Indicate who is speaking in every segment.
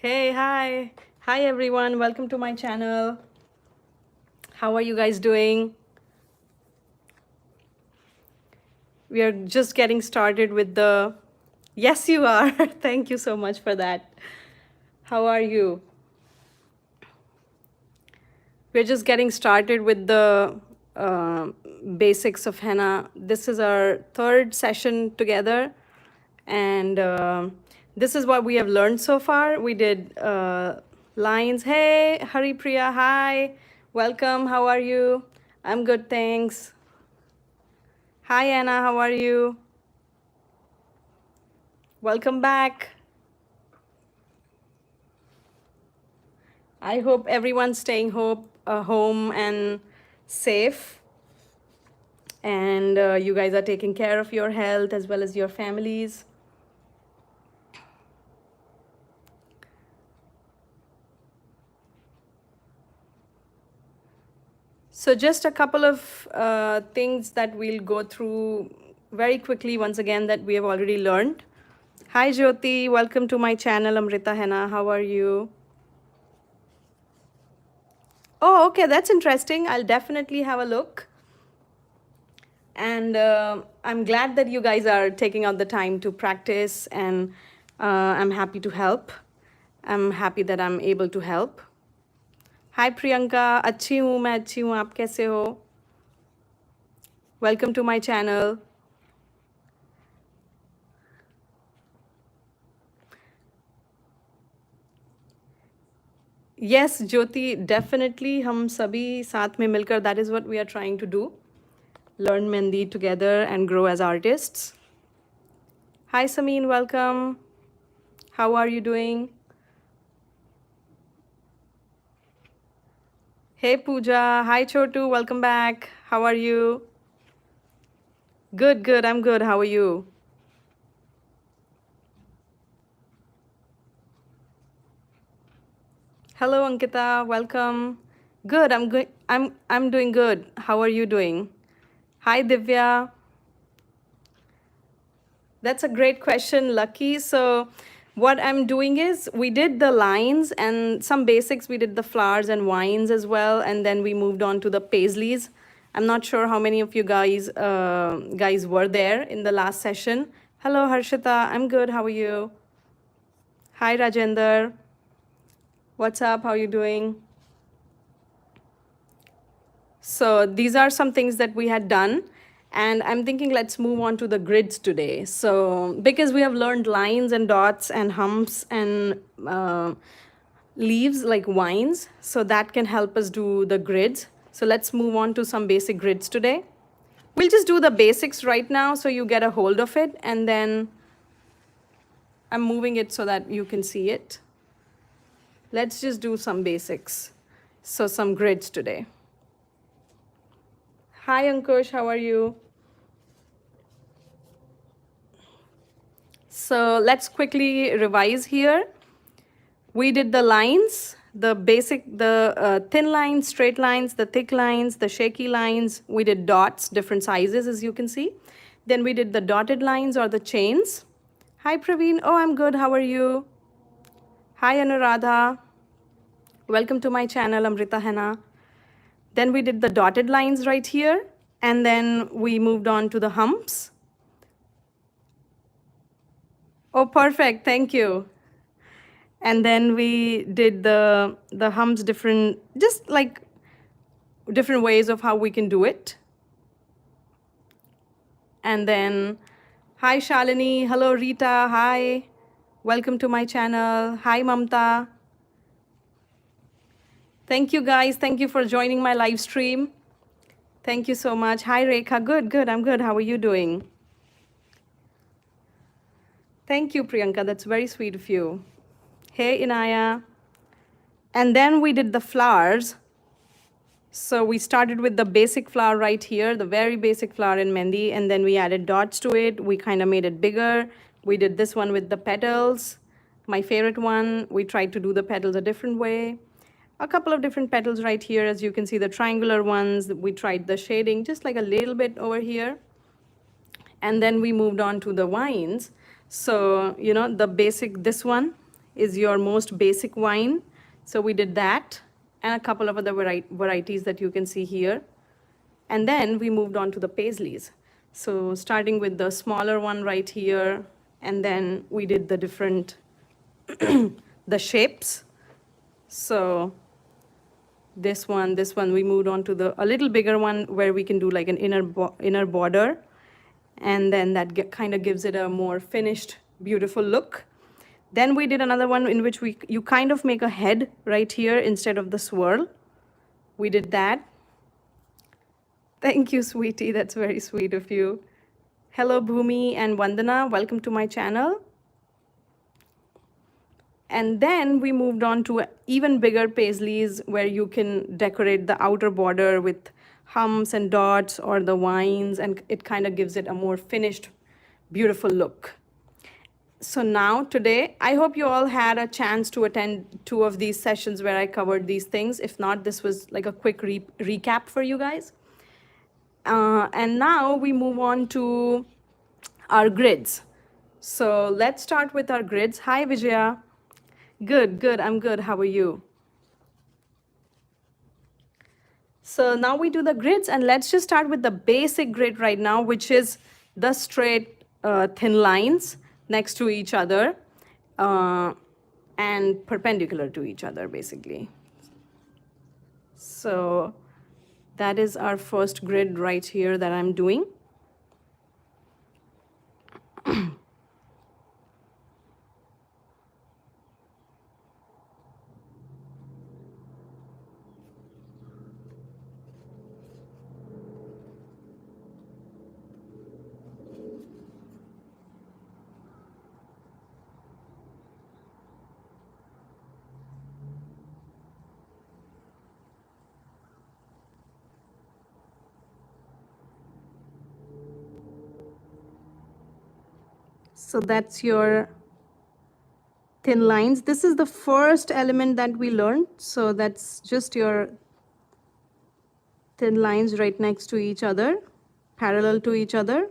Speaker 1: Hey, hi. Hi, everyone. Welcome to my channel. How are you guys doing? We are just getting started with the... Yes, you are. Thank you so much for that. How are you? We're just getting started with the uh, basics of henna. This is our third session together. And this is what we have learned so far. We did lines. Hey, Haripriya, hi. Welcome. How are you? I'm good, thanks. Hi, Anna. How are you? Welcome back. I hope everyone's staying home and safe. And you guys are taking care of your health as well as your families. So just a couple of things that we'll go through very quickly once again that we have already learned. Hi, Jyoti. Welcome to my channel, Amrita Henna. How are you? Oh, okay. That's interesting. I'll definitely have a look. And I'm glad that you guys are taking out the time to practice, and I'm happy to help. I'm happy that I'm able to help. Hi, Priyanka. अच्छी हूँ, मैं अच्छी हूँ. आप कैसे हो? Welcome to my channel. Yes, Jyoti, definitely हम सभी साथ में मिलकर, that is what we are trying to do. Learn Mehndi together and grow as artists. Hi, Sameen, welcome. How are you doing? Hey, Pooja. Hi, Chotu. Welcome back. How are you? Good, good. I'm good. How are you? Hello, Ankita. Welcome. Good. I'm good. I'm doing good. How are you doing? Hi, Divya. That's a great question, Lucky. So what I'm doing is we did the lines and some basics. We did the flowers and wines as well, and then we moved on to the paisleys. I'm not sure how many of you guys were there in the last session. Hello, Harshita. I'm good. How are you? Hi, Rajender. What's up? How are you doing? So these are some things that we had done. And I'm thinking let's move on to the grids today. So because we have learned lines and dots and humps and leaves like vines, so that can help us do the grids. So let's move on to some basic grids today. We'll just do the basics right now so you get a hold of it. And then I'm moving it so that you can see it. Let's just do some basics. So some grids today. Hi, Ankush, how are you? So let's quickly revise here. We did the lines, the basic, the thin lines, straight lines, the thick lines, the shaky lines. We did dots, different sizes, as you can see. Then we did the dotted lines or the chains. Hi, Praveen. Oh, I'm good. How are you? Hi, Anuradha. Welcome to my channel, Amrita Henna. Then we did the dotted lines right here. And then we moved on to the humps. Oh, perfect. Thank you. And then we did the humps different, just like different ways of how we can do it. And then, hi, Shalini. Hello, Rita. Hi. Welcome to my channel. Hi, Mamta. Thank you, guys. Thank you for joining my live stream. Thank you so much. Hi, Rekha. Good, good. I'm good. How are you doing? Thank you, Priyanka. That's very sweet of you. Hey, Inaya. And then we did the flowers. So we started with the basic flower right here, the very basic flower in Mehndi, and then we added dots to it. We kind of made it bigger. We did this one with the petals. My favorite one, we tried to do the petals a different way. A couple of different petals right here, as you can see, the triangular ones. We tried the shading just like a little bit over here. And then we moved on to the vines. So, you know, the basic, this one, is your most basic wine. So we did that and a couple of other varieties that you can see here. And then we moved on to the Paisleys. So starting with the smaller one right here, and then we did the different, the shapes. So this one, we moved on to a little bigger one where we can do like an inner border. And then that kind of gives it a more finished, beautiful look. Then we did another one in which you kind of make a head right here instead of the swirl. We did that. Thank you, sweetie. That's very sweet of you. Hello, Bhumi and Vandana. Welcome to my channel. And then we moved on to even bigger paisleys where you can decorate the outer border with humps and dots or the vines, and it kind of gives it a more finished, beautiful look. So now today, I hope you all had a chance to attend 2 of these sessions where I covered these things. If not, this was like a quick recap for you guys. And now we move on to our grids. So let's start with our grids. Hi, Vijaya. Good, good. I'm good. How are you? So now we do the grids, and let's just start with the basic grid right now, which is the straight thin lines next to each other and perpendicular to each other, basically. So that is our first grid right here that I'm doing. So that's your thin lines. This is the first element that we learned. So that's just your thin lines right next to each other, parallel to each other.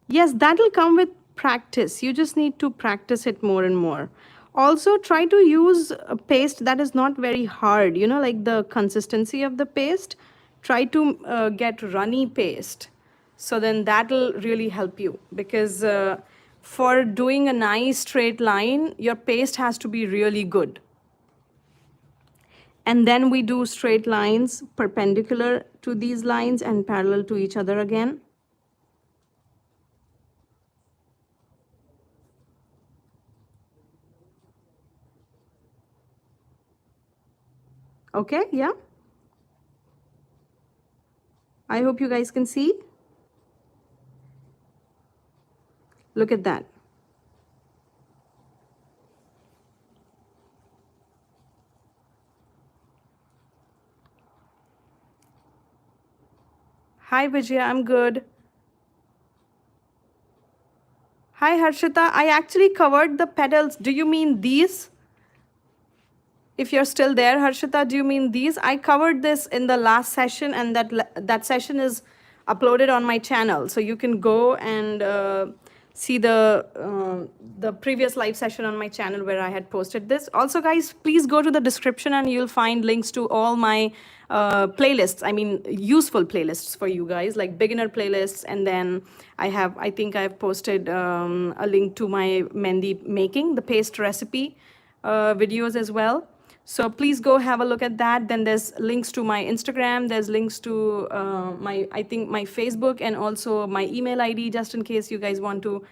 Speaker 1: Yes, that'll come with practice. You just need to practice it more and more. Also, try to use a paste that is not very hard, you know, like the consistency of the paste. Try to get runny paste. So then that'll really help you, because for doing a nice straight line, your paste has to be really good. And then we do straight lines perpendicular to these lines and parallel to each other again. Okay, yeah. I hope you guys can see. Look at that. Hi, Vijaya, I'm good. Hi, Harshita. I actually covered the petals. Do you mean these? If you're still there, Harshita, do you mean these? I covered this in the last session, and that session is uploaded on my channel. So you can go and see the previous live session on my channel where I had posted this. Also, guys, please go to the description and you'll find links to all my playlists. I mean, useful playlists for you guys, like beginner playlists. And then I think I've posted a link to my Mehndi making, the paste recipe videos as well. So please go have a look at that. Then there's links to my Instagram. There's links to I think my Facebook, and also my email ID, just in case you guys want to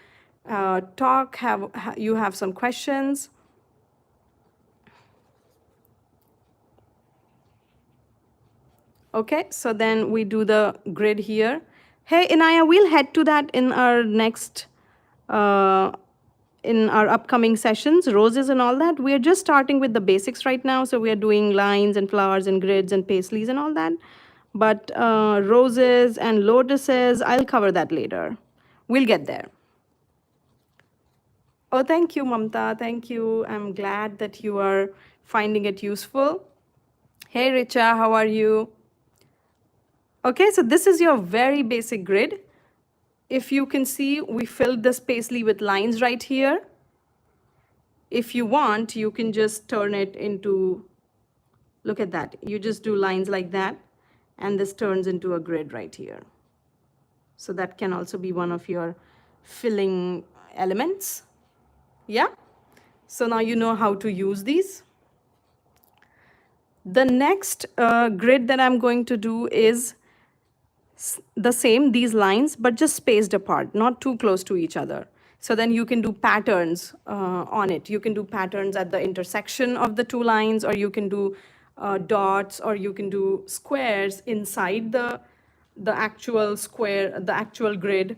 Speaker 1: talk, you have some questions. Okay, so then we do the grid here. Hey, Inaya, we'll head to that in our next in our upcoming sessions, roses and all that. We're just starting with the basics right now. So we are doing lines and flowers and grids and paisleys and all that. But roses and lotuses, I'll cover that later. We'll get there. Oh, thank you, Mamta. Thank you. I'm glad that you are finding it useful. Hey, Richa, how are you? Okay, so this is your very basic grid. If you can see, we filled this paisley with lines right here. If you want, you can just turn it into, look at that. You just do lines like that, and this turns into a grid right here. So that can also be one of your filling elements. Yeah? So now you know how to use these. The next grid that I'm going to do is the same, these lines, but just spaced apart, not too close to each other. So then you can do patterns on it. You can do patterns at the intersection of the two lines, or you can do dots, or you can do squares inside the actual square, the actual grid.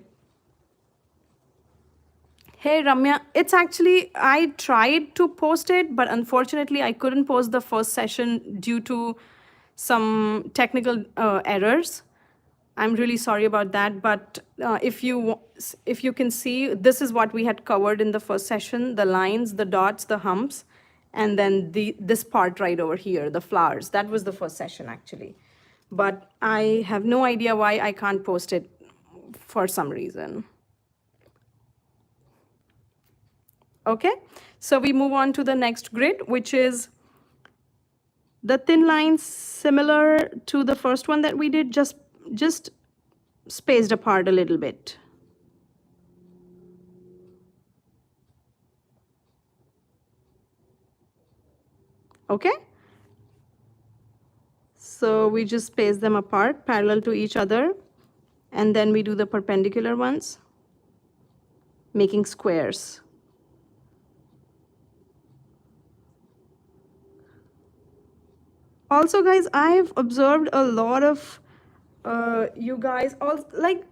Speaker 1: Hey Ramya, it's actually, I tried to post it, but unfortunately I couldn't post the first session due to some technical errors. I'm really sorry about that, but if you can see, this is what we had covered in the first session: the lines, the dots, the humps, and then this part right over here, the flowers. That was the first session actually, but I have no idea why I can't post it for some reason. Okay, so we move on to the next grid, which is the thin lines similar to the first one that we did, just spaced apart a little bit. Okay, so we just space them apart parallel to each other, and then we do the perpendicular ones, making squares. Also guys, I've observed a lot of you guys all like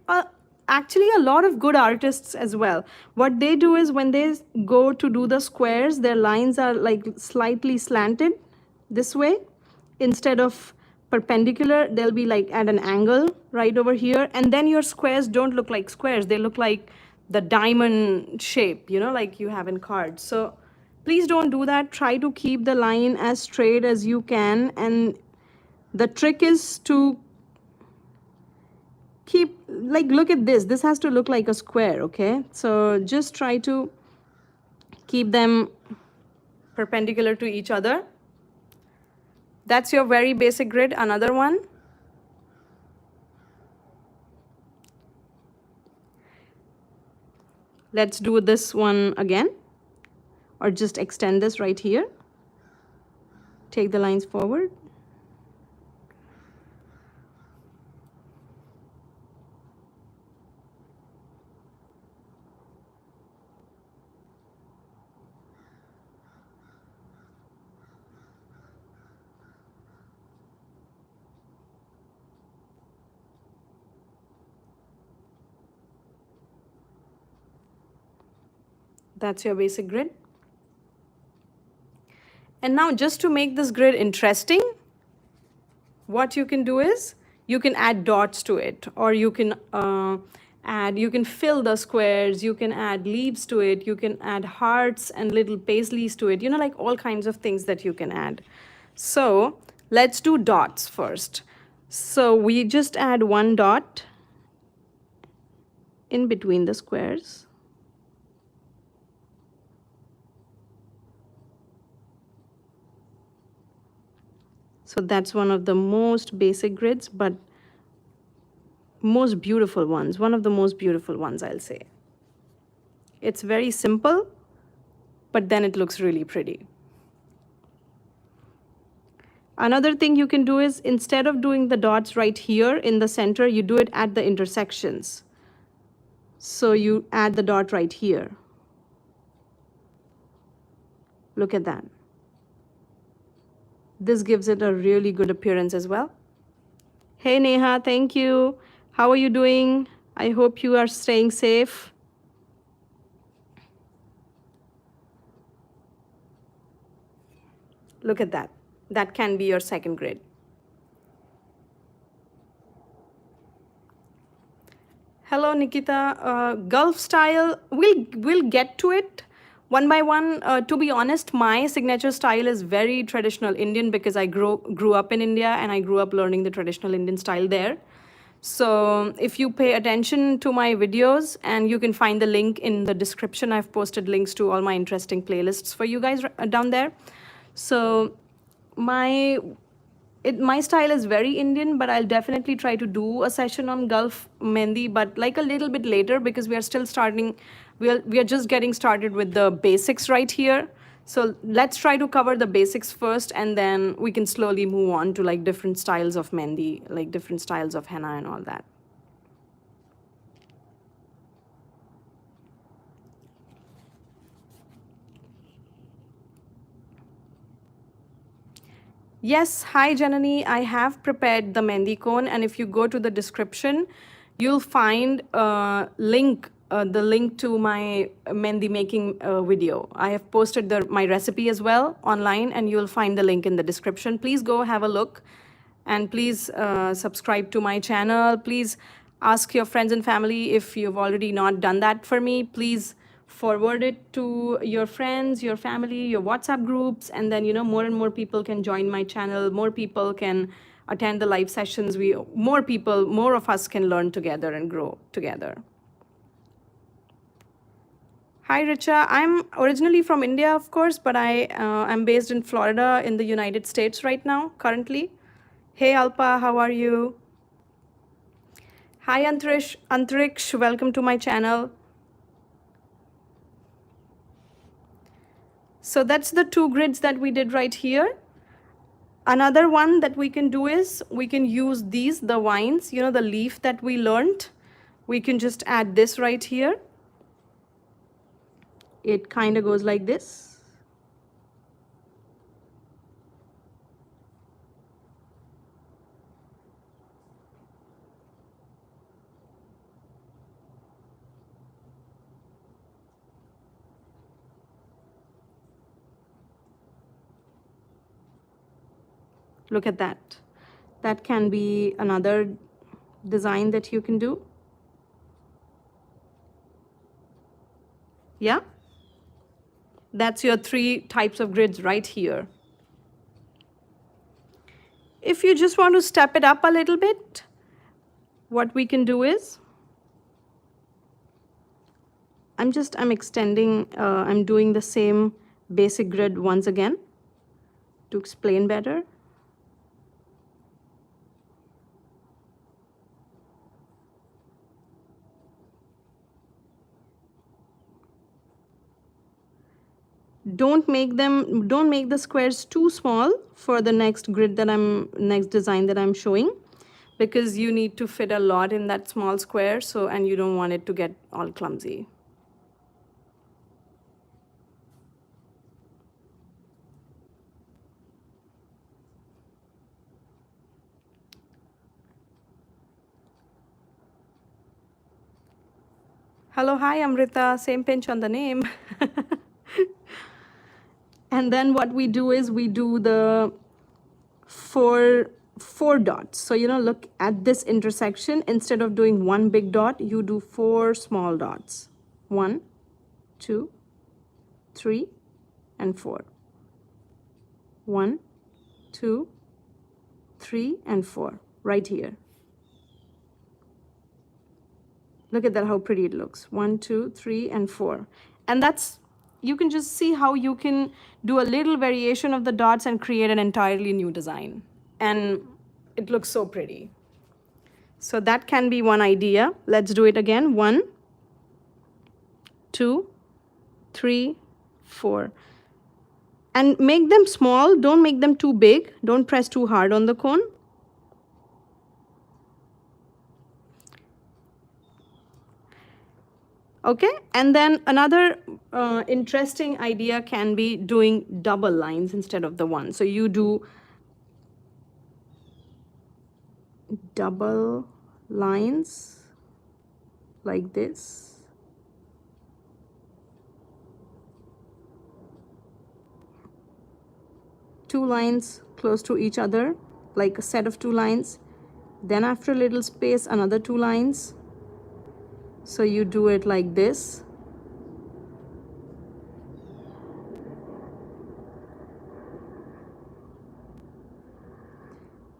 Speaker 1: actually a lot of good artists as well. What they do is when they go to do the squares, their lines are like slightly slanted this way instead of perpendicular. They'll be like at an angle right over here, and then your squares don't look like squares. They look like the diamond shape, you know, like you have in cards. So please don't do that. Try to keep the line as straight as you can, and the trick is to keep, like, look at this has to look like a square. Okay, so just try to keep them perpendicular to each other. That's your very basic grid. Another one, let's do this one again, or just extend this right here. Take the lines forward. That's your basic grid. And now just to make this grid interesting, what you can do is you can add dots to it, or you can you can fill the squares, you can add leaves to it, you can add hearts and little paisleys to it, you know, like all kinds of things that you can add. So let's do dots first. So we just add one dot in between the squares. So that's one of the most basic grids, but most beautiful ones, one of the most beautiful ones, I'll say. It's very simple, but then it looks really pretty. Another thing you can do is, instead of doing the dots right here in the center, you do it at the intersections. So you add the dot right here. Look at that. This gives it a really good appearance as well. Hey Neha, thank you. How are you doing? I hope you are staying safe. Look at that. That can be your second grid. Hello Nikita. Gulf style, we'll get to it one by one. To be honest, my signature style is very traditional Indian because I grew up in India and I grew up learning the traditional Indian style there. So if you pay attention to my videos, and you can find the link in the description, I've posted links to all my interesting playlists for you guys down there. So my my style is very Indian, but I'll definitely try to do a session on Gulf Mehndi, but like a little bit later, because we are still starting, we are just getting started with the basics right here. So let's try to cover the basics first, and then we can slowly move on to like different styles of Mehndi, like different styles of henna and all that. Yes, hi Janani. I have prepared the Mehndi cone, and if you go to the description, you'll find the link to my Mehndi making video. I have posted my recipe as well online, and you'll find the link in the description. Please go have a look, and please subscribe to my channel. Please ask your friends and family if you've already not done that for me. Please forward it to your friends, your family, your WhatsApp groups, and then more and more people can join my channel. More people can attend the live sessions. More of us can learn together and grow together. Hi Richa, I'm originally from India, of course, but I'm based in Florida in the United States right now, currently. Hey Alpa, how are you? Hi Antriksh, welcome to my channel. So that's the 2 grids that we did right here. Another one that we can do is we can use the vines, the leaf that we learned. We can just add this right here. It kind of goes like this. Look at that. That can be another design that you can do. Yeah? That's your 3 types of grids right here. If you just want to step it up a little bit, what we can do is, I'm extending, I'm doing the same basic grid once again to explain better. Don't make the squares too small for the next design that I'm showing, because you need to fit a lot in that small square, and you don't want it to get all clumsy. Hello, hi Amrita, same pinch on the name. And then what we do is we do the four dots. So look at this intersection. Instead of doing 1 big dot, you do 4 small dots. 1, 2, 3, and 4. 1, 2, 3, and 4 right here. Look at that, how pretty it looks. 1, 2, 3, and 4. And you can just see how you can do a little variation of the dots and create an entirely new design. And it looks so pretty. So that can be one idea. Let's do it again. 1, 2, 3, 4. And make them small. Don't make them too big. Don't press too hard on the cone. Okay, and then another interesting idea can be doing double lines instead of the one. So you do double lines like this. Two lines close to each other, like a set of 2 lines. Then after a little space, another 2 lines. So you do it like this.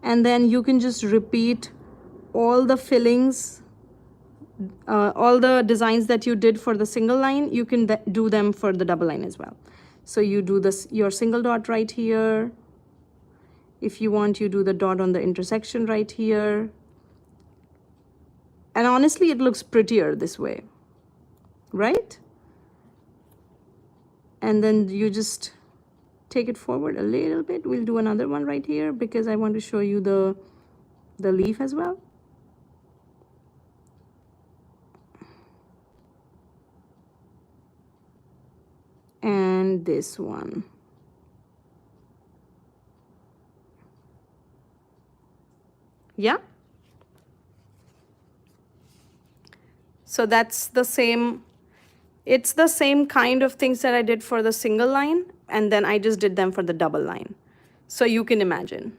Speaker 1: And then you can just repeat all the fillings, all the designs that you did for the single line, you can do them for the double line as well. So you do this, your single dot right here. If you want, you do the dot on the intersection right here. And honestly, it looks prettier this way, right? And then you just take it forward a little bit. We'll do another one right here because I want to show you the leaf as well. And this one. Yeah. So that's the same, it's the same kind of things that I did for the single line, and then I just did them for the double line. So you can imagine.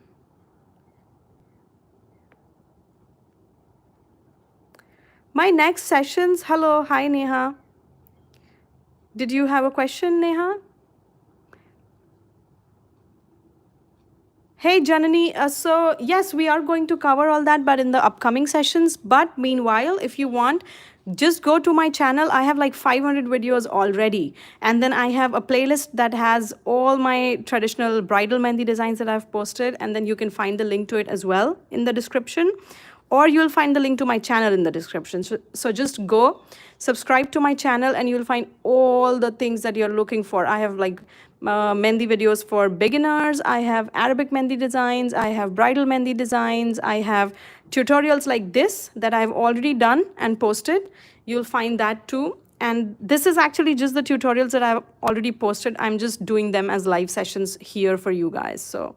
Speaker 1: My next sessions, hello, hi Neha. Did you have a question, Neha? Hey Janani, so yes, we are going to cover all that, but in the upcoming sessions. But meanwhile, if you want, just go to my channel. I have like 500 videos already. And then I have a playlist that has all my traditional bridal mehndi designs that I've posted. And then you can find the link to it as well in the description. Or you'll find the link to my channel in the description. So just go, subscribe to my channel, and you'll find all the things that you're looking for. I have like mehndi videos for beginners. I have Arabic mehndi designs. I have bridal mehndi designs. I have tutorials like this that I've already done and posted. You'll find that too. And this is actually just the tutorials that I've already posted. I'm just doing them as live sessions here for you guys. So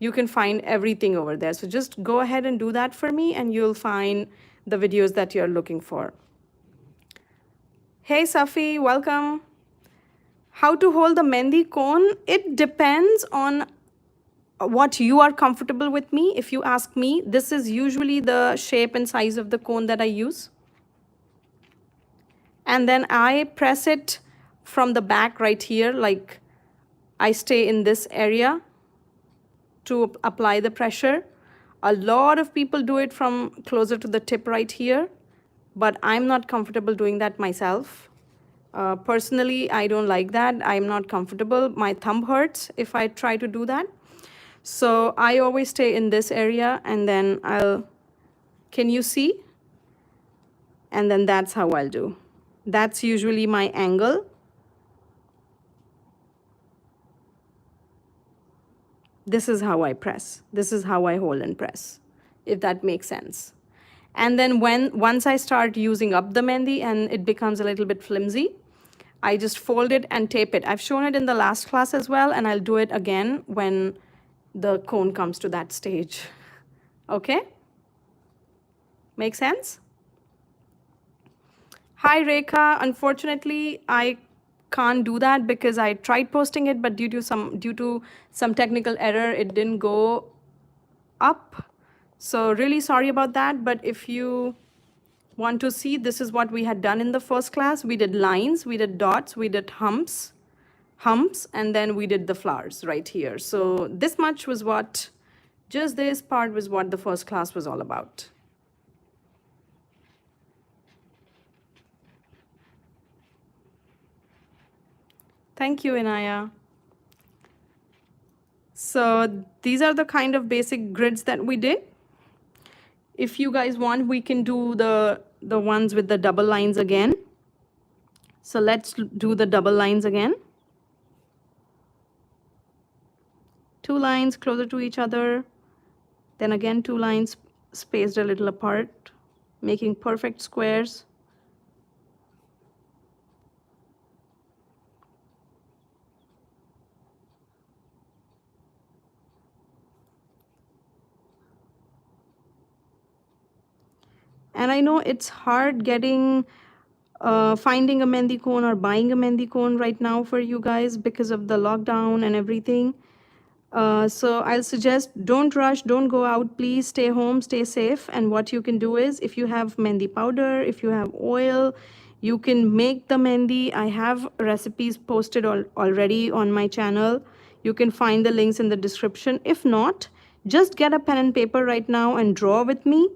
Speaker 1: you can find everything over there. So just go ahead and do that for me, and you'll find the videos that you're looking for. Hey Safi, welcome. How to hold the mehndi cone? It depends on what you are comfortable with me. If you ask me, this is usually the shape and size of the cone that I use. And then I press it from the back right here, like I stay in this area to apply the pressure. A lot of people do it from closer to the tip right here, but I'm not comfortable doing that myself. Personally, I don't like that. I'm not comfortable. My thumb hurts if I try to do that. So I always stay in this area, and then can you see? And then that's how I'll do. That's usually my angle. This is how I press. This is how I hold and press, if that makes sense. And then once I start using up the mehndi and it becomes a little bit flimsy, I just fold it and tape it. I've shown it in the last class as well, and I'll do it again when the cone comes to that stage. Okay? Make sense? Hi Rekha, unfortunately I can't do that because I tried posting it, but due to some technical error, it didn't go up. So really sorry about that. But if you want to see, this is what we had done in the first class. We did lines, we did dots, we did humps, and then we did the flowers right here. So this much was what, just this part was what the first class was all about. Thank you, Inaya. So these are the kind of basic grids that we did. If you guys want, we can do the ones with the double lines again. So let's do the double lines again. 2 lines closer to each other. Then again, 2 lines spaced a little apart, making perfect squares. And I know it's hard getting, finding a mehndi cone or buying a mehndi cone right now for you guys because of the lockdown and everything. So I'll suggest don't rush, don't go out, please stay home, stay safe. And what you can do is, if you have mehndi powder, if you have oil, you can make the mehndi. I have recipes posted already on my channel. You can find the links in the description. If not, just get a pen and paper right now and draw with me.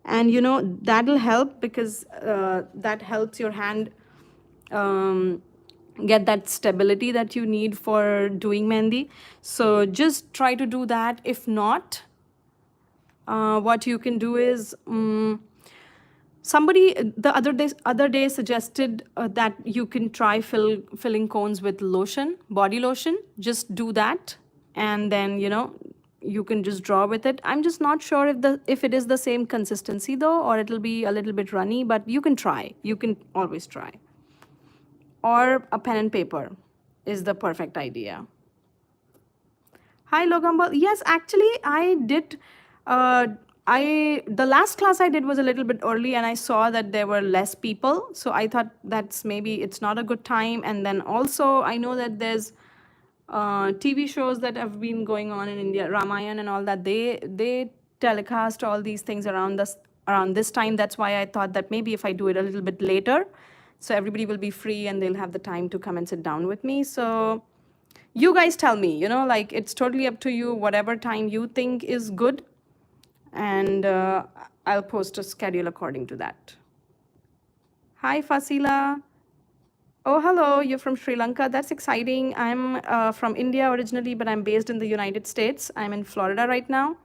Speaker 1: And that'll help, because that helps your hand um, get that stability that you need for doing mehndi. So just try to do that. If not, what you can do is, somebody the other day suggested that you can try filling cones with lotion, body lotion. Just do that, and then you can just draw with it. I'm just not sure if it is the same consistency though, or it'll be a little bit runny, but you can try. You can always try. Or a pen and paper is the perfect idea. Hi, Logambal. Yes, actually, I did. Uh, the last class I did was a little bit early, and I saw that there were less people. So I thought that's maybe it's not a good time. And then also, I know that there's TV shows that have been going on in India, Ramayan and all that. They telecast all these things around this time. That's why I thought that maybe if I do it a little bit later, so everybody will be free and they'll have the time to come and sit down with me. So you guys tell me, like it's totally up to you, whatever time you think is good, and I'll post a schedule according to that. Hi, Fasila. Oh, hello, you're from Sri Lanka. That's exciting. I'm from India originally, but I'm based in the United States. I'm in Florida right now.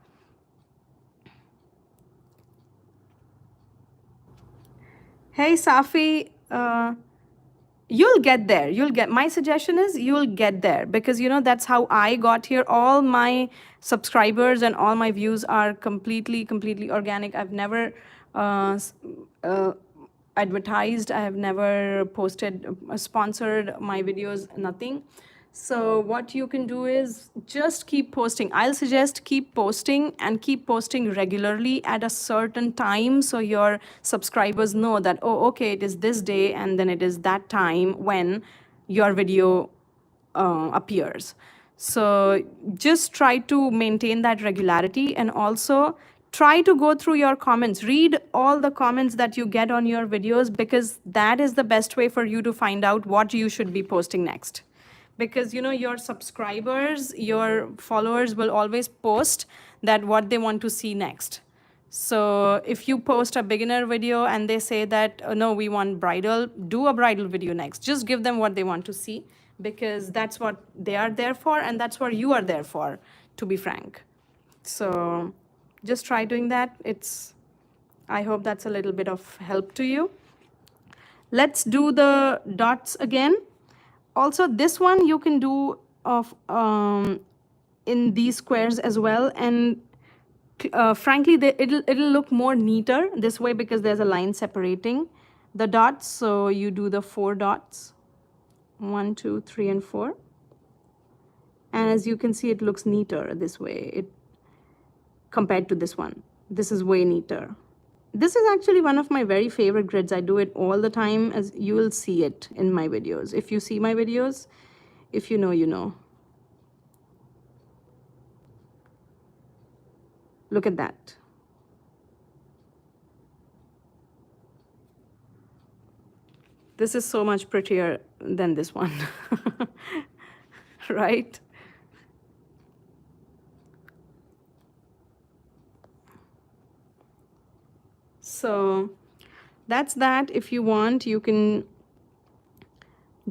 Speaker 1: Hey, Safi. You'll get there. My suggestion is you'll get there, because that's how I got here. All my subscribers and all my views are completely organic. I've never uh, advertised. I have never posted, sponsored my videos, nothing. So what you can do is just keep posting. I'll suggest keep posting, and keep posting regularly at a certain time, so your subscribers know that, oh, okay, it is this day and then it is that time when your video appears. So just try to maintain that regularity, and also try to go through your comments. Read all the comments that you get on your videos, because that is the best way for you to find out what you should be posting next. Because your subscribers, your followers will always post that what they want to see next. So if you post a beginner video and they say that, oh, no, we want bridal, do a bridal video next. Just give them what they want to see, because that's what they are there for, and that's what you are there for, to be frank. So just try doing that. I hope that's a little bit of help to you. Let's do the dots again. Also, this one you can do of in these squares as well, and frankly, it'll look more neater this way, because there's a line separating the dots. So you do the 4 dots, 1, 2, 3, and 4, and as you can see, it looks neater this way. Compared to this one, this is way neater. This is actually one of my very favorite grids. I do it all the time, as you will see it in my videos. If you see my videos, if you know, you know. Look at that. This is so much prettier than this one, right? So that's that. If you want, you can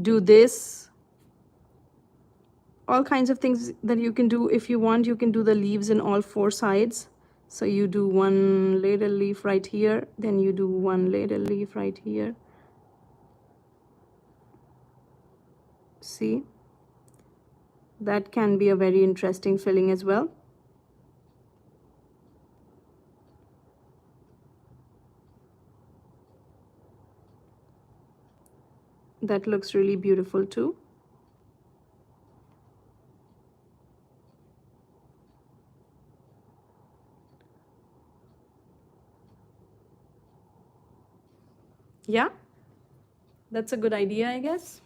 Speaker 1: do this. All kinds of things that you can do. If you want, you can do the leaves in all 4 sides. So you do 1 ladle leaf right here, then you do 1 ladle leaf right here. See? That can be a very interesting filling as well. That looks really beautiful too. Yeah, that's a good idea, I guess.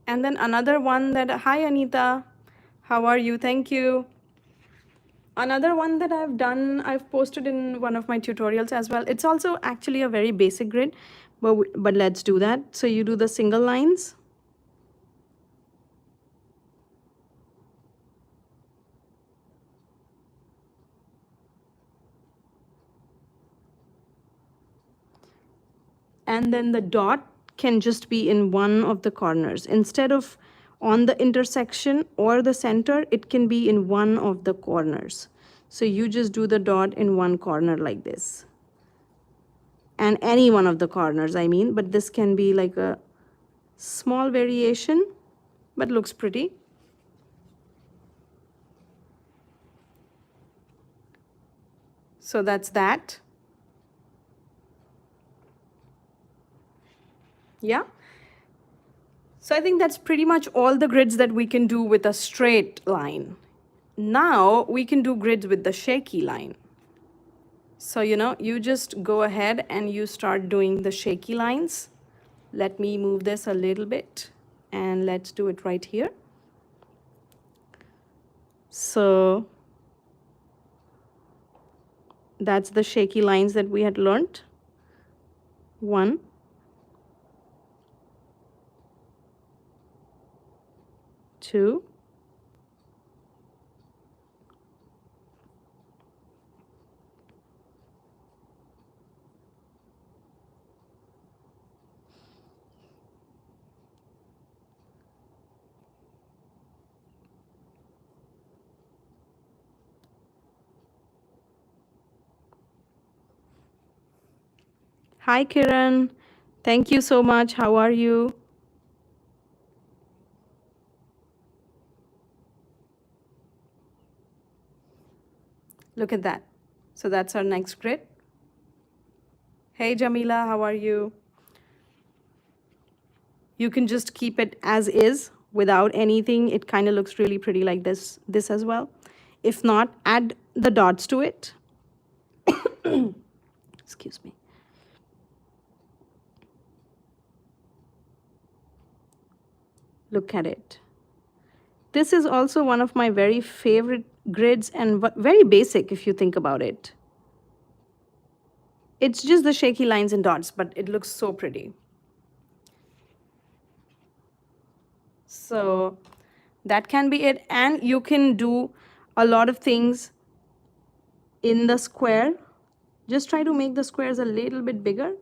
Speaker 1: And then another one that, hi Anita, how are you? Thank you. Another one that I've done, I've posted in one of my tutorials as well. It's also actually a very basic grid, but let's do that. So you do the single lines. And then the dot can just be in one of the corners. Instead of on the intersection or the center, it can be in one of the corners. So you just do the dot in one corner like this. And any one of the corners, I mean, but this can be like a small variation, but looks pretty. So that's that. Yeah. So I think that's pretty much all the grids that we can do with a straight line. Now we can do grids with the shaky line. So, you just go ahead and you start doing the shaky lines. Let me move this a little bit and let's do it right here. So that's the shaky lines that we had learned. 1, 2, hi, Kiran. Thank you so much. How are you? Look at that. So that's our next grid. Hey, Jamila, how are you? You can just keep it as is without anything. It kind of looks really pretty like this as well. If not, add the dots to it. Excuse me. Look at it. This is also one of my very favorite grids and very basic if you think about it. It's just the shaky lines and dots, but it looks so pretty. So that can be it. And you can do a lot of things in the square. Just try to make the squares a little bit bigger.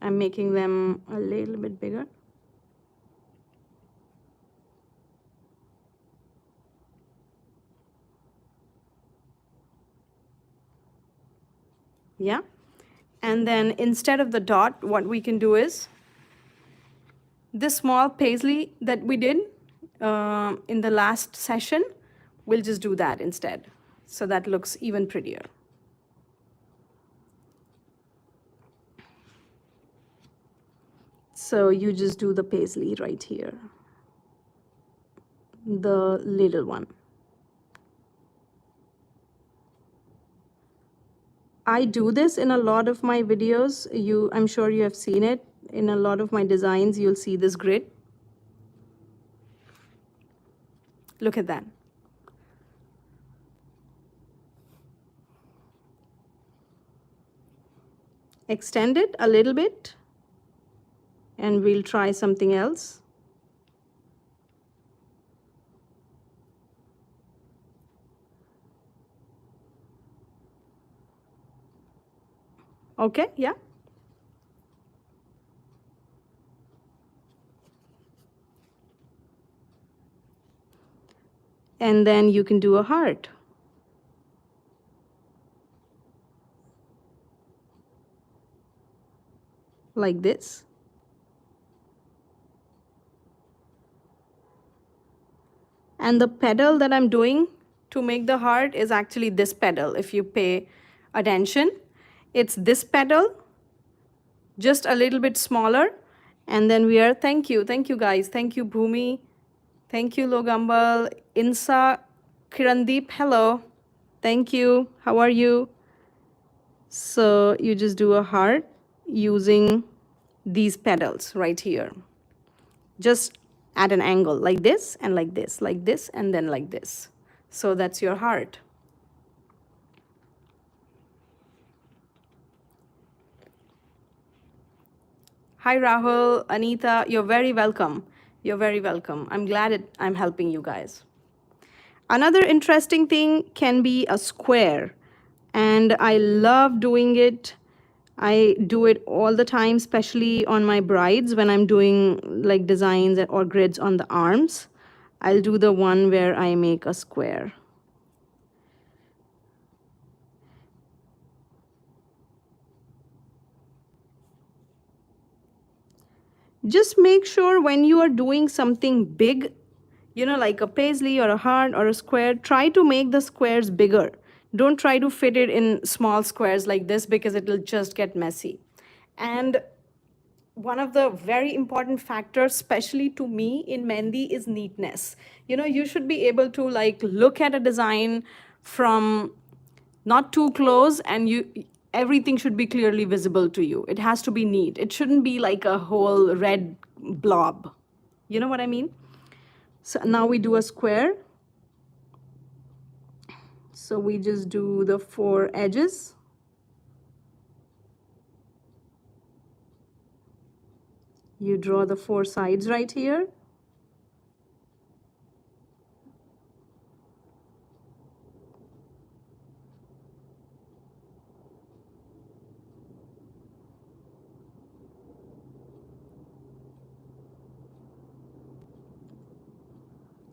Speaker 1: I'm making them a little bit bigger. Yeah. And then instead of the dot, what we can do is this small paisley that we did in the last session, we'll just do that instead. So that looks even prettier. So you just do the paisley right here, the little one. I do this in a lot of my videos. I'm sure you have seen it. In a lot of my designs, you'll see this grid. Look at that. Extend it a little bit, and we'll try something else. Okay, yeah. And then you can do a heart. Like this. And the petal that I'm doing to make the heart is actually this petal. If you pay attention, it's this petal, just a little bit smaller. And then thank you guys. Thank you, Bhumi. Thank you, Logambal. Insa, Kirandeep, hello. Thank you. How are you? So you just do a heart using these petals right here, just at an angle like this and like this, like this, and then like this. So that's your heart. Hi, Rahul, Anita, you're very welcome. You're very welcome. I'm glad I'm helping you guys. Another interesting thing can be a square, and I love doing it. I do it all the time, especially on my brides when I'm doing like designs or grids on the arms. I'll do the one where I make a square. Just make sure when you are doing something big, you know, like a paisley or a heart or a square, try to make the squares bigger. Don't try to fit it in small squares like this because it'll just get messy. And one of the very important factors, especially to me in Mehndi, is neatness. You know, you should be able to like look at a design from not too close, and everything should be clearly visible to you. It has to be neat. It shouldn't be like a whole red blob. You know what I mean? So now we do a square. So we just do the 4 edges. You draw the 4 sides right here.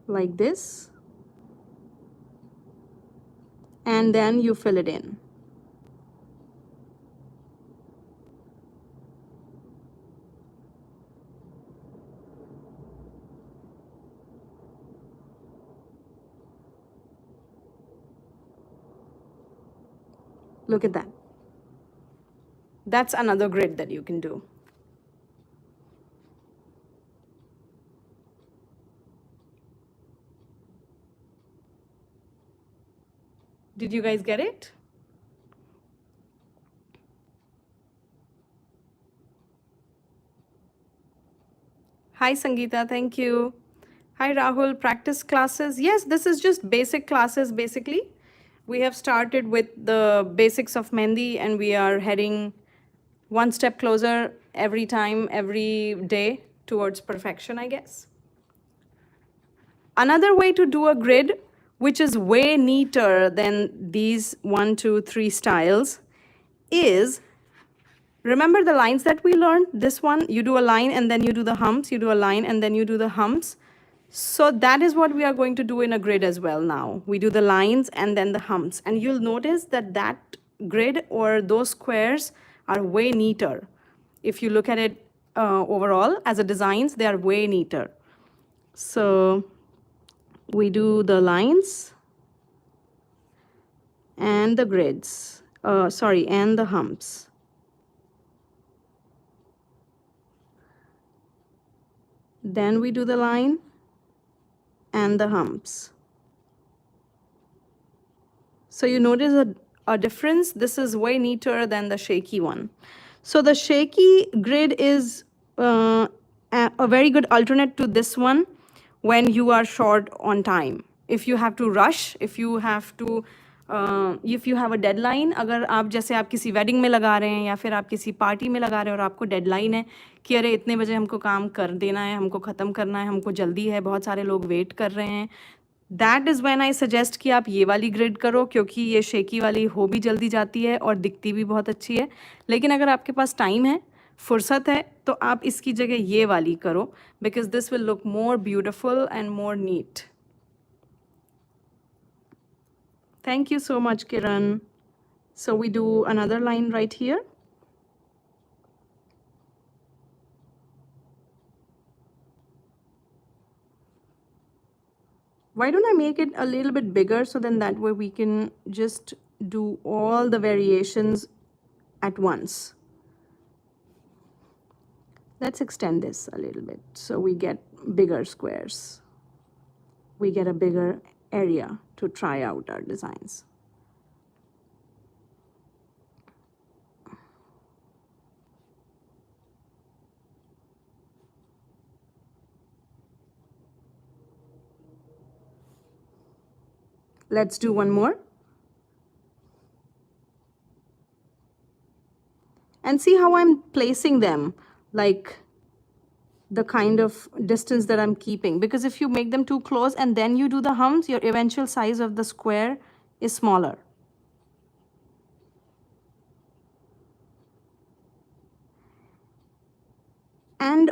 Speaker 1: Like this. And then you fill it in. Look at that. That's another grid that you can do. Did you guys get it? Hi, Sangeeta. Thank you. Hi, Rahul. Practice classes. Yes, this is just basic classes, basically. We have started with the basics of Mehndi, and we are heading one step closer every time, every day towards perfection, I guess. Another way to do a grid, which is way neater than these 1, 2, 3 styles, is remember the lines that we learned? This one, you do a line and then you do the humps, you do a line and then you do the humps. So that is what we are going to do in a grid as well now. We do the lines and then the humps. And you'll notice that that grid or those squares are way neater. If you look at it overall as a designs, they are way neater. So we do the lines and the grids, and the humps. Then we do the line and the humps. So you notice a difference. This is way neater than the shaky one. So the shaky grid is a very good alternate to this one when you are short on time. If you have to rush, if you have a deadline, अगर आप जैसे आप किसी wedding में लगा रहे हैं या फिर आप किसी party में लगा रहे हैं और आपको deadline है कि अरे इतने बजे हमको काम कर देना है, हमको ख़त्म करना है, हमको जल्दी है, बहुत सारे लोग wait कर रहे हैं, that is when I suggest कि आप ये वाली ग्रिड करो, क्योंकि ये शेकी वाली हो भी जल्दी जाती है और दिखती भी बहुत अच्छी है. लेकिन अगर आपके पास टाइम है, फुर्सत है, तो आप इसकी जगह ये वाली करो, because this will look more beautiful and more neat. Thank you so much, Kiran. So we do another line right here. Why don't I make it a little bit bigger so then that way we can just do all the variations at once. Let's extend this a little bit so we get bigger squares. We get a bigger area to try out our designs. Let's do one more. And see how I'm placing them, like the kind of distance that I'm keeping. Because if you make them too close and then you do the hums, your eventual size of the square is smaller. And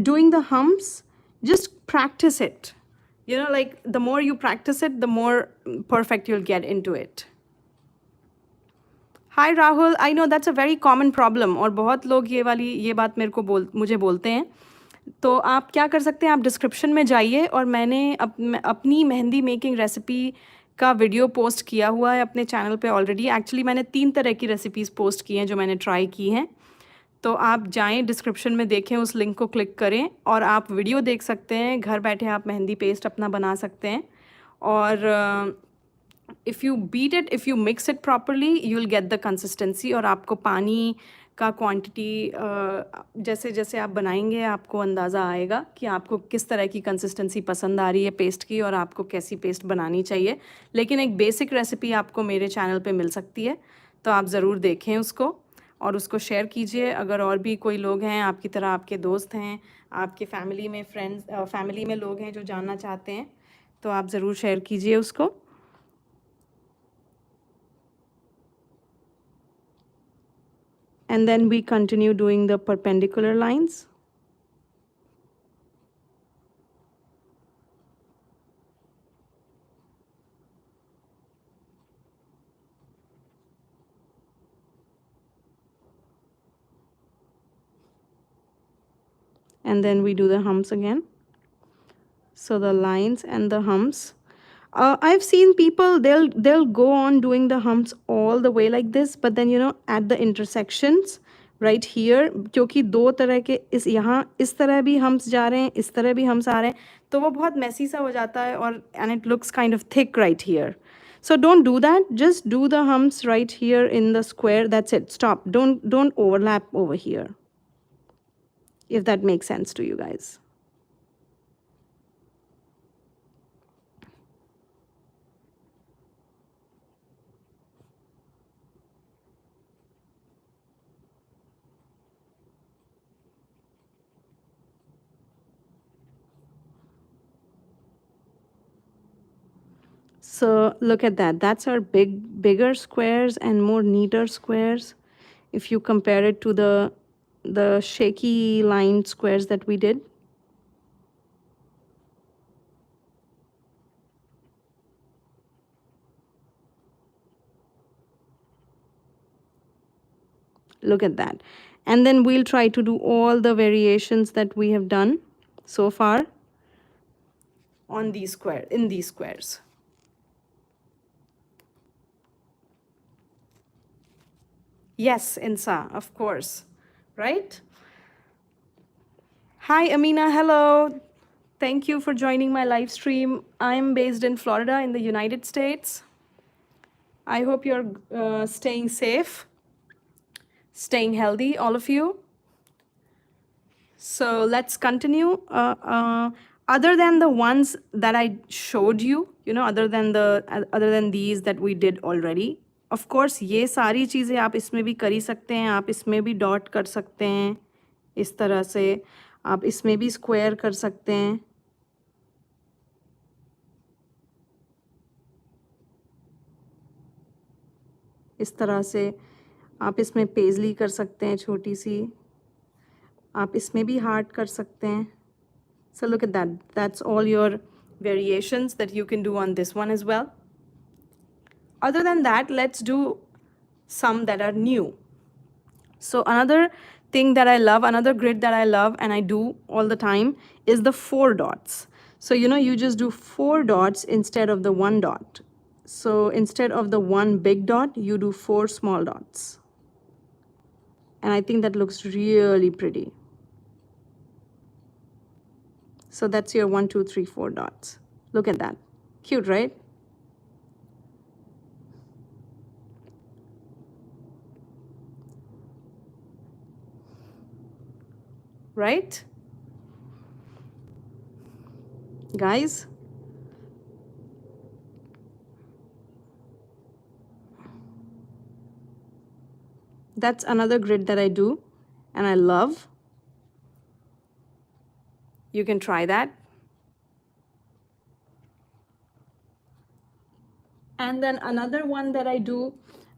Speaker 1: doing the hums, just practice it. You know, like the more you practice it, the more perfect you'll get into it. Hi Rahul, I know that's a very common problem और बहुत लोग ये बात मुझे बोलते हैं. तो आप क्या कर सकते हैं, आप डिस्क्रिप्शन में जाइए और मैंने अपनी मेहंदी मेकिंग रेसिपी का वीडियो पोस्ट किया हुआ है अपने चैनल पे ऑलरेडी. एक्चुअली मैंने 3 तरह की रेसिपीज़ पोस्ट की हैं जो मैंने ट्राई की हैं. तो आप जाएं डिस्क्रिप्शन में देखें, उस लिंक को क्लिक करें और आप वीडियो देख सकते हैं. घर बैठे आप मेहंदी पेस्ट अपना बना सकते हैं. और if you beat it, if you mix it properly, you will get the consistency. और आपको पानी का क्वांटिटी जैसे जैसे आप बनाएंगे आपको अंदाज़ा आएगा कि आपको किस तरह की कंसिस्टेंसी पसंद आ रही है पेस्ट की और आपको कैसी पेस्ट बनानी चाहिए. लेकिन एक बेसिक रेसिपी आपको मेरे चैनल पे मिल सकती है, तो आप ज़रूर देखें उसको और उसको शेयर कीजिए. अगर और भी कोई लोग हैं आपकी तरह, आपके दोस्त हैं, आपके फैमिली में फैमिली में लोग हैं जो जानना चाहते हैं, तो आप ज़रूर शेयर कीजिए उसको. And then we continue doing the perpendicular lines. And then we do the humps again. So the lines and the humps. I've seen people, they'll go on doing the humps all the way like this, but then at the intersections right here, क्योंकि दो तरह के यहाँ इस तरह भी humps जा रहे हैं, इस तरह भी humps आ रहे हैं, तो वो बहुत messy सा हो जाता है और and it looks kind of thick right here. So don't do that. Just do the humps right here in the square. That's it. Stop. Don't overlap over here. If that makes sense to you guys. So look at that. That's our bigger squares and more neater squares. If you compare it to the shaky line squares that we did. Look at that. And then we'll try to do all the variations that we have done so far on in these squares. Yes, Insa, of course, right? Hi, Amina, hello. Thank you for joining my live stream. I'm based in Florida in the United States. I hope you're staying safe, staying healthy, all of you. So let's continue. Other than the ones that I showed you, other than these that we did already, of course, ये सारी चीज़ें आप इसमें भी कर ही सकते हैं. आप इसमें भी डॉट कर सकते हैं इस तरह से. आप इसमें भी स्क्वायर कर सकते हैं. इस तरह से आप इसमें पेजली कर सकते हैं छोटी सी. आप इसमें भी हार्ट कर सकते हैं. So look at that. That's all your variations that you can do on this one as well. Other than that, let's do some that are new. So another thing that I love, another grid that I love and I do all the time is the 4 dots. So you just do 4 dots instead of the 1 dot. So instead of the 1 big dot, you do 4 small dots. And I think that looks really pretty. So that's your 1, 2, 3, 4 dots. Look at that. Cute, right? Right? Guys? That's another grid that I do and I love. You can try that. And then another one that I do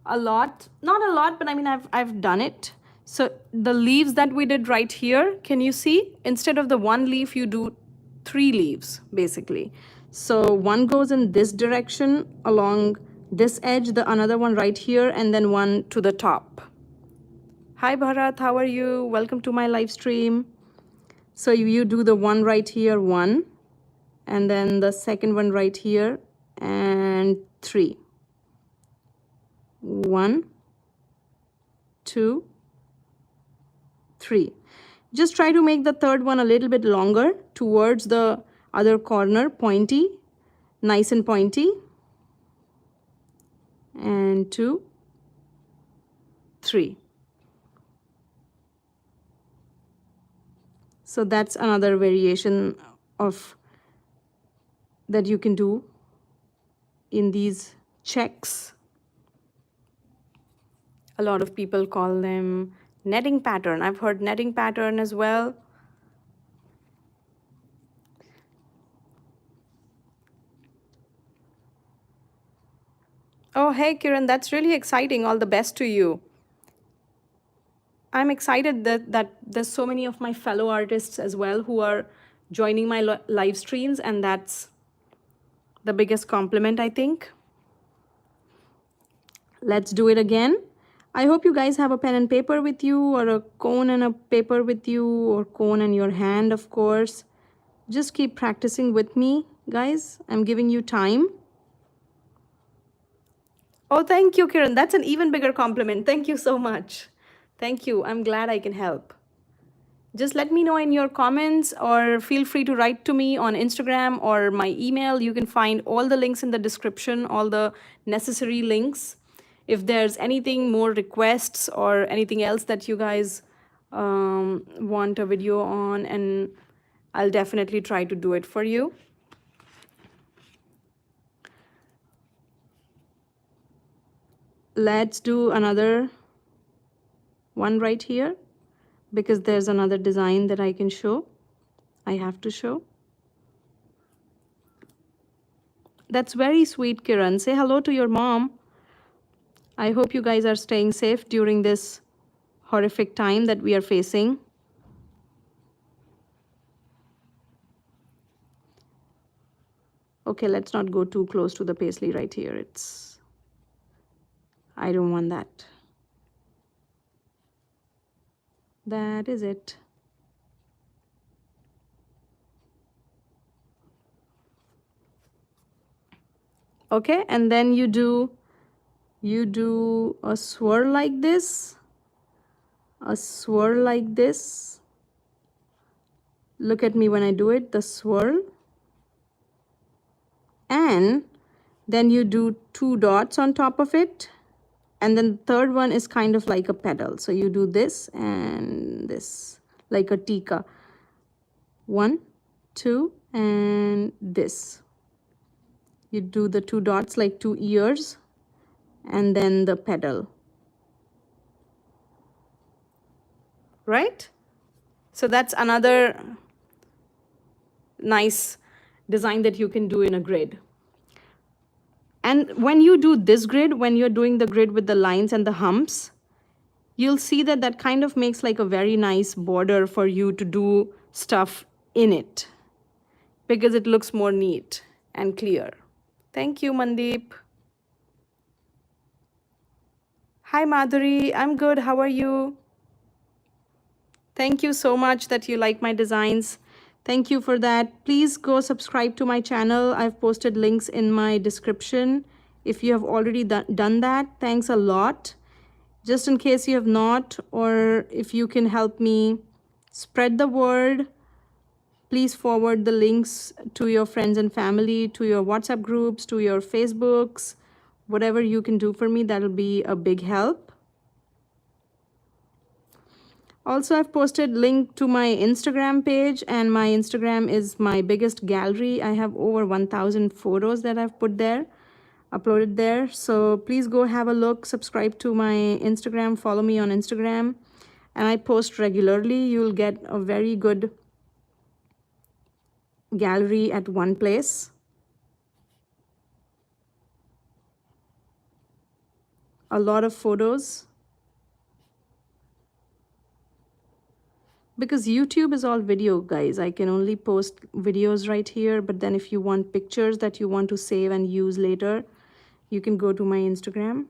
Speaker 1: a lot, not a lot, but I mean, I've done it. So the leaves that we did right here, can you see? Instead of the one leaf, you do 3 leaves, basically. So one goes in this direction along this edge, the another one right here, and then one to the top. Hi Bharat, how are you? Welcome to my live stream. So you do the one right here, one, and then the second one right here, and 3. 1, 2, 3. Just try to make the third one a little bit longer towards the other corner, pointy, nice and pointy. And 2, 3. So that's another variation of that you can do in these checks. A lot of people call them netting pattern. I've heard netting pattern as well. Oh, hey, Kiran, that's really exciting. All the best to you. I'm excited that there's so many of my fellow artists as well who are joining my live streams, and that's the biggest compliment, I think. Let's do it again. I hope you guys have a pen and paper with you, or a cone and a paper with you, or cone in your hand, of course. Just keep practicing with me, guys. I'm giving you time. Oh, thank you, Kiran. That's an even bigger compliment. Thank you so much. Thank you. I'm glad I can help. Just let me know in your comments, or feel free to write to me on Instagram or my email. You can find all the links in the description, all the necessary links. If there's anything more requests or anything else that you guys want a video on, and I'll definitely try to do it for you. Let's do another one right here, because there's another design that I can show. I have to show. That's very sweet, Kiran. Say hello to your mom. I hope you guys are staying safe during this horrific time that we are facing. Okay, let's not go too close to the paisley right here. I don't want that. That is it. Okay, and then you do a swirl like this, a swirl like this. Look at me when I do it, the swirl. And then you do 2 dots on top of it. And then the third one is kind of like a petal. So you do this and this, like a tika. 1, 2, and this. You do the 2 dots like 2 ears, and then the petal. Right? So that's another nice design that you can do in a grid. And when you do this grid, when you're doing the grid with the lines and the humps, you'll see that that kind of makes like a very nice border for you to do stuff in it, because it looks more neat and clear. Thank you, Mandeep. Hi, Madhuri. I'm good. How are you? Thank you so much that you like my designs. Thank you for that. Please go subscribe to my channel. I've posted links in my description. If you have already done that, thanks a lot. Just in case you have not, or if you can help me spread the word, please forward the links to your friends and family, to your WhatsApp groups, to your Facebooks. Whatever you can do for me, that'll be a big help. Also, I've posted link to my Instagram page, and my Instagram is my biggest gallery. I have over 1,000 photos that I've put there. uploaded there. So please go have a look, subscribe to my Instagram, follow me on Instagram, and I post regularly. You'll get a very good gallery at one place. A lot of photos. Because YouTube is all video, guys. I can only post videos right here, but then if you want pictures that you want to save and use later, you can go to my Instagram.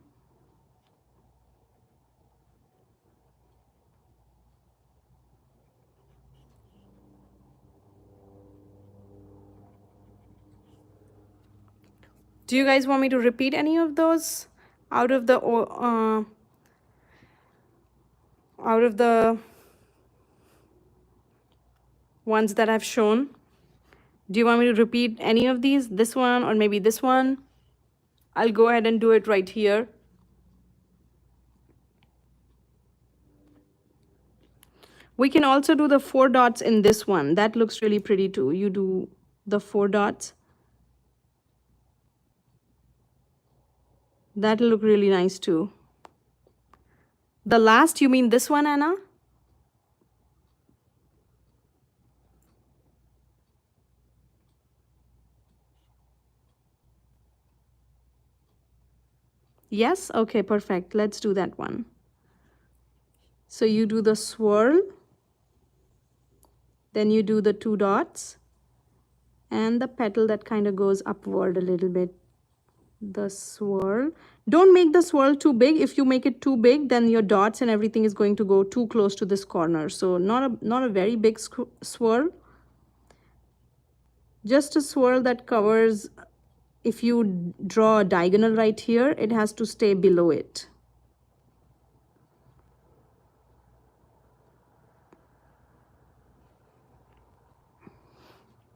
Speaker 1: Do you guys want me to repeat any of those out of the ones that I've shown? Do you want me to repeat any of these? This one or maybe this one? I'll go ahead and do it right here. We can also do the 4 dots in this one. That looks really pretty too. You do the 4 dots. That'll look really nice too. The last, you mean this one, Anna? Yes? Okay, perfect. Let's do that one. So you do the swirl, then you do the 2 dots, and the petal that kind of goes upward a little bit. The swirl. Don't make the swirl too big. If you make it too big, then your dots and everything is going to go too close to this corner. So not a very big swirl. Just a swirl that covers. If you draw a diagonal right here, it has to stay below it.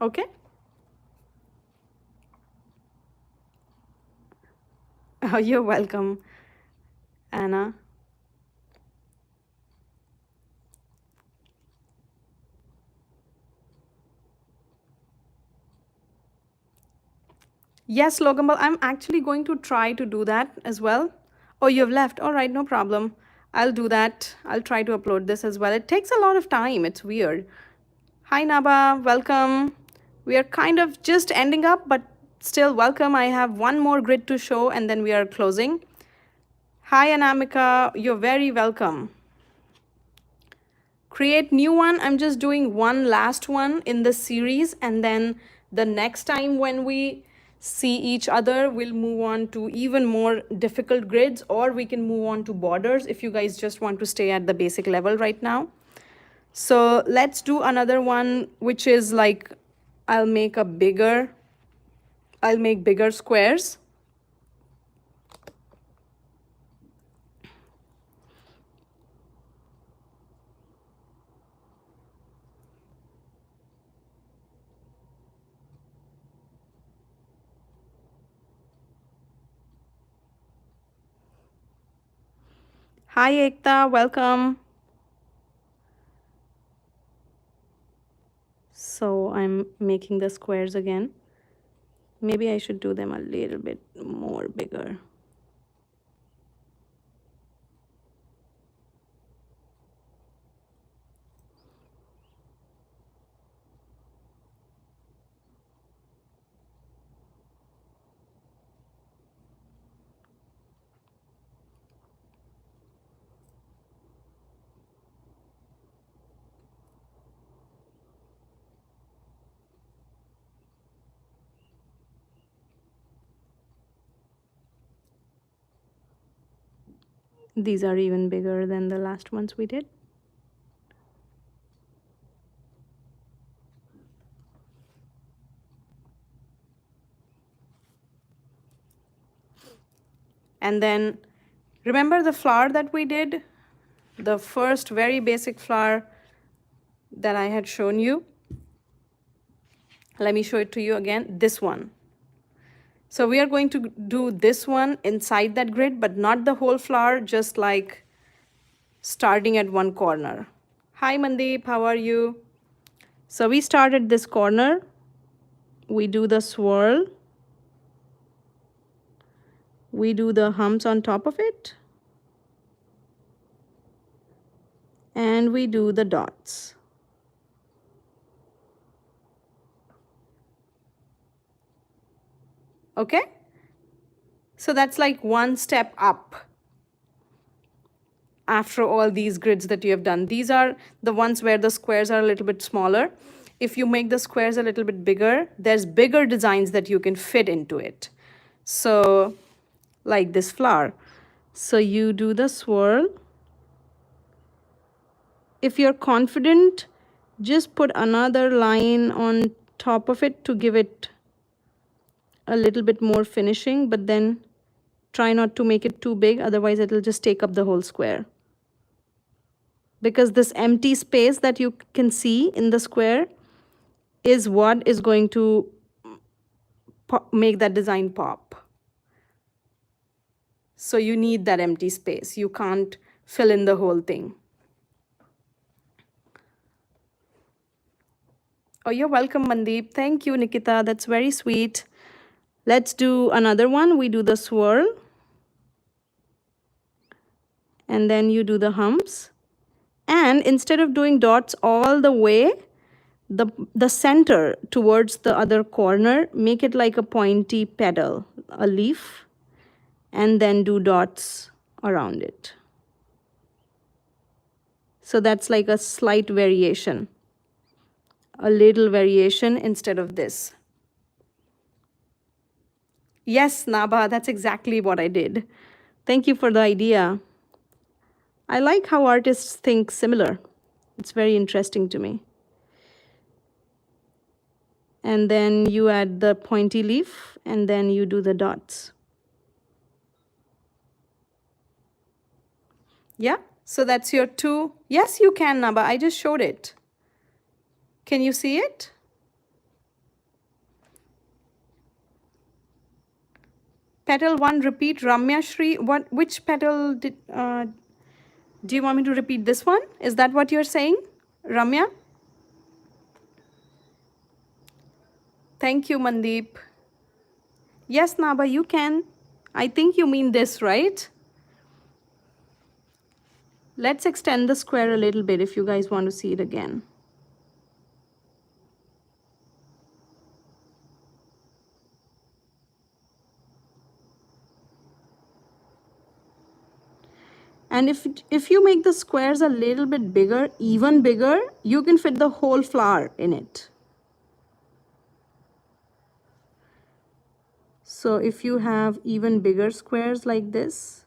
Speaker 1: Okay? Oh, you're welcome, Anna. Yes, Loganbal, I'm actually going to try to do that as well. Oh, you've left. All right, no problem. I'll do that. I'll try to upload this as well. It takes a lot of time. It's weird. Hi, Naba. Welcome. We are kind of just ending up, but still welcome. I have one more grid to show and then we are closing. Hi, Anamika. You're very welcome. Create new one. I'm just doing one last one in this series, and then the next time when we see each other, we'll move on to even more difficult grids, or we can move on to borders if you guys just want to stay at the basic level right now. So let's do another one, which is like, I'll make bigger squares. Hi, Ekta, welcome. So I'm making the squares again. Maybe I should do them a little bit more bigger. These are even bigger than the last ones we did. And then remember the flower that we did? The first very basic flower that I had shown you. Let me show it to you again, this one. So we are going to do this one inside that grid, but not the whole flower, just like starting at one corner. Hi Mandeep, how are you? So we start at this corner. We do the swirl. We do the humps on top of it. And we do the dots. Okay? So that's like one step up after all these grids that you have done. These are the ones where the squares are a little bit smaller. If you make the squares a little bit bigger, there's bigger designs that you can fit into it. So like this flower. So you do the swirl. If you're confident, just put another line on top of it to give it a little bit more finishing, but then try not to make it too big, otherwise it'll just take up the whole square. Because this empty space that you can see in the square is what is going to make that design pop. So you need that empty space. You can't fill in the whole thing. Oh, you're welcome, Mandeep. Thank you, Nikita. That's very sweet. Let's do another one. We do the swirl. And then you do the humps. And instead of doing dots all the way, the center towards the other corner, make it like a pointy petal, a leaf, and then do dots around it. So that's like a slight variation, a little variation instead of this. Yes, Naba, that's exactly what I did. Thank you for the idea. I like how artists think similar. It's very interesting to me. And then you add the pointy leaf, and then you do the dots. Yeah, so that's your two. Yes, you can, Naba. I just showed it. Can you see it? Petal 1, repeat. Ramya Shri, which petal did, do you want me to repeat this one? Is that what you're saying, Ramya? Thank you, Mandeep. Yes, Naba, you can. I think you mean this, right? Let's extend the square a little bit if you guys want to see it again. And if you make the squares a little bit bigger, even bigger, you can fit the whole flower in it. So if you have even bigger squares like this,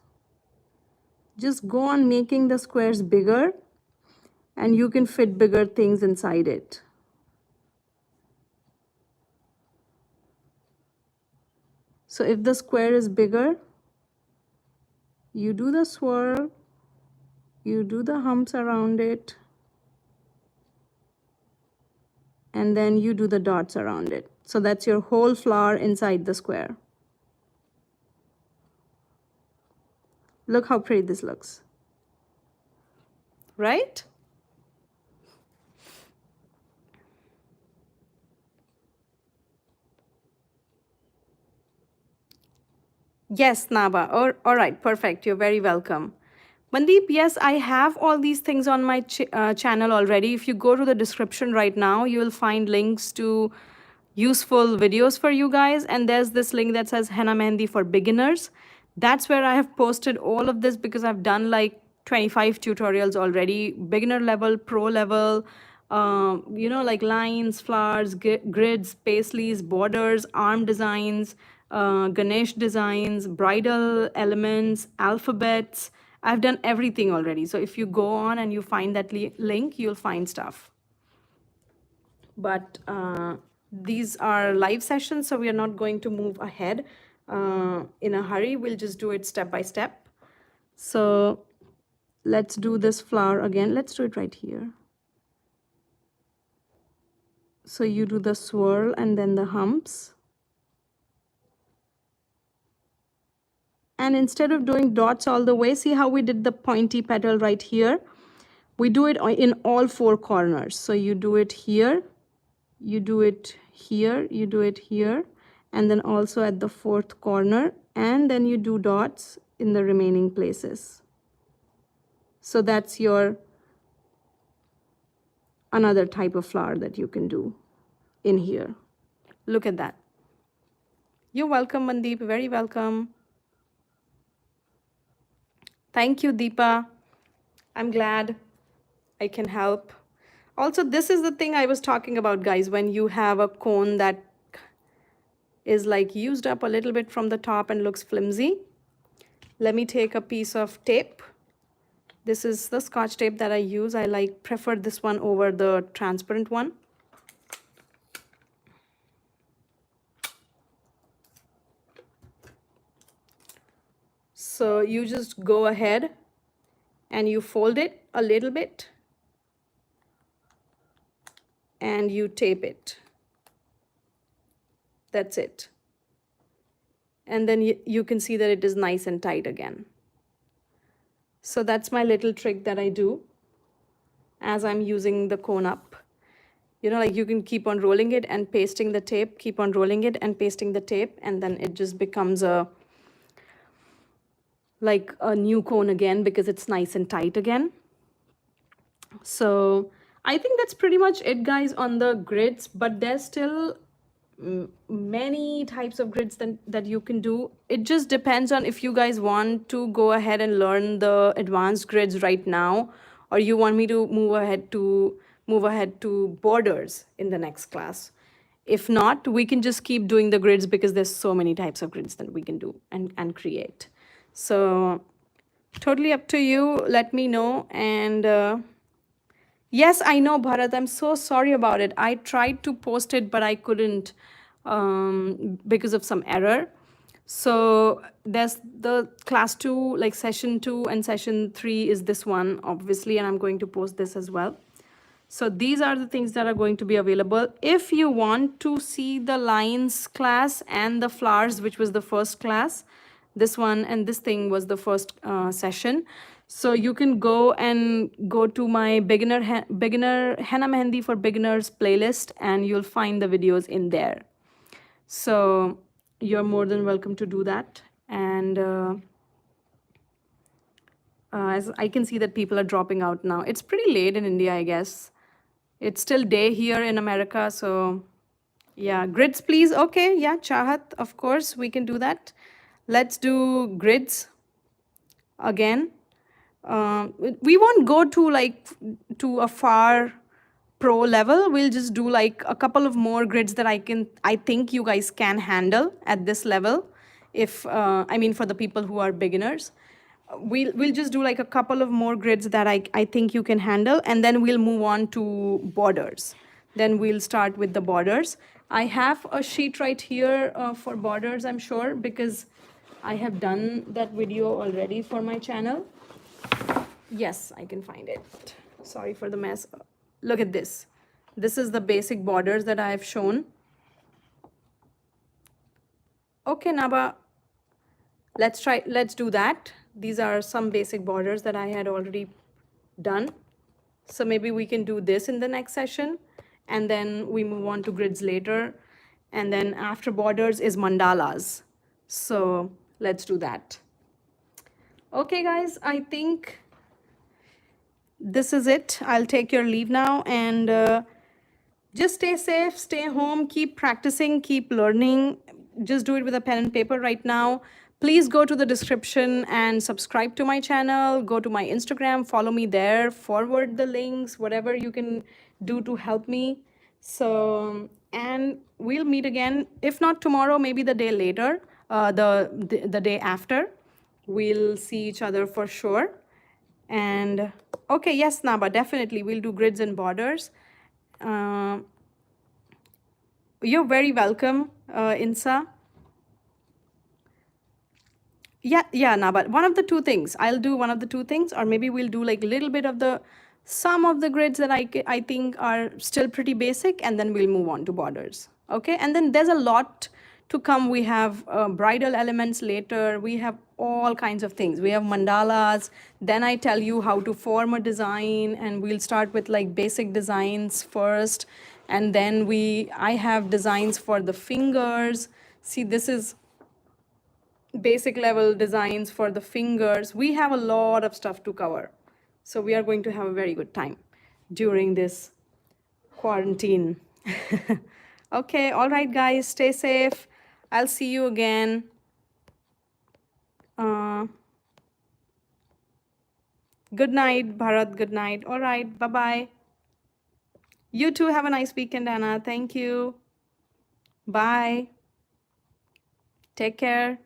Speaker 1: just go on making the squares bigger, and you can fit bigger things inside it. So if the square is bigger, you do the swirl, you do the humps around it, and then you do the dots around it. So that's your whole flower inside the square. Look how pretty this looks. Right? Yes, Naba. All right, perfect. You're very welcome. Mandeep, yes, I have all these things on my channel already. If you go to the description right now, you will find links to useful videos for you guys. And there's this link that says Henna Mehndi for beginners. That's where I have posted all of this because I've done like 25 tutorials already, beginner level, pro level, you know, like lines, flowers, grids, paisleys, borders, arm designs, Ganesh designs, bridal elements, alphabets. I've done everything already. So if you go on and you find that link, you'll find stuff. But these are live sessions, so we are not going to move ahead in a hurry. We'll just do it step by step. So let's do this flower again. Let's do it right here. So you do the swirl and then the humps. And instead of doing dots all the way, see how we did the pointy petal right here? We do it in all four corners. So you do it here, you do it here, you do it here, and then also at the fourth corner, and then you do dots in the remaining places. So that's your another type of flower that you can do in here. Look at that. You're welcome, Mandeep. Very welcome. Thank you, Deepa. I'm glad I can help. Also, this is the thing I was talking about, guys. When you have a cone that is like used up a little bit from the top and looks flimsy, let me take a piece of tape. This is the Scotch tape that I use. I prefer this one over the transparent one. So you just go ahead and you fold it a little bit and you tape it. That's it. And then you can see that it is nice and tight again. So that's my little trick that I do as I'm using the cone up. You know, like you can keep on rolling it and pasting the tape, keep on rolling it and pasting the tape, and then it just becomes like a new cone again because it's nice and tight again. So I think that's pretty much it, guys, on the grids, but there's still many types of grids that you can do. It just depends on if you guys want to go ahead and learn the advanced grids right now, or you want me to move ahead to borders in the next class. If not, we can just keep doing the grids because there's so many types of grids that we can do and create. So totally up to you. Let me know. And yes, I know, Bharat. I'm so sorry about it. I tried to post it, but I couldn't because of some error. So there's the class 2, like session 2 and session 3 is this one, obviously, and I'm going to post this as well. So these are the things that are going to be available. If you want to see the lines class and the flowers, which was the first class, this one and this thing was the first session. So you can go to my beginner Henna Mehndi for beginners playlist, and you'll find the videos in there. So you're more than welcome to do that. And as I can see that people are dropping out now. It's pretty late in India, I guess. It's still day here in America. So yeah, grids, please. Okay, yeah, Chahat, of course, we can do that. Let's do grids again. We won't go to a far pro level. We'll just do like a couple of more grids that I think you guys can handle at this level. If I mean, for the people who are beginners, we'll just do like a couple of more grids that I think you can handle, and then we'll move on to borders. Then we'll start with the borders. I have a sheet right here for borders, I'm sure, because I have done that video already for my channel. Yes, I can find it. Sorry for the mess. Look at this. This is the basic borders that I have shown. Okay, Naba, let's do that. These are some basic borders that I had already done. So maybe we can do this in the next session, and then we move on to grids later. And then after borders is mandalas. So let's do that. Okay, guys, I think this is it. I'll take your leave now, and just stay safe, stay home, keep practicing, keep learning. Just do it with a pen and paper right now. Please go to the description and subscribe to my channel. Go to my Instagram, follow me there, forward the links, whatever you can do to help me. So, and we'll meet again. If not tomorrow, maybe the day later, the day after. We'll see each other for sure. And okay, yes, Naba, definitely we'll do grids and borders. You're very welcome, Insa. Yeah, Naba, one of the two things. I'll do one of the two things, or maybe we'll do like a little bit of some of the grids that I think are still pretty basic, and then we'll move on to borders. Okay, and then there's a lot to come. We have bridal elements later. We have all kinds of things. We have mandalas. Then I tell you how to form a design, and we'll start with like basic designs first. And then I have designs for the fingers. See, this is basic level designs for the fingers. We have a lot of stuff to cover. So we are going to have a very good time during this quarantine. Okay, all right, guys, stay safe. I'll see you again. Uh, Good night, Bharat. Good night. All right, bye-bye. You too have a nice weekend, Anna. Thank you. Bye. Take care.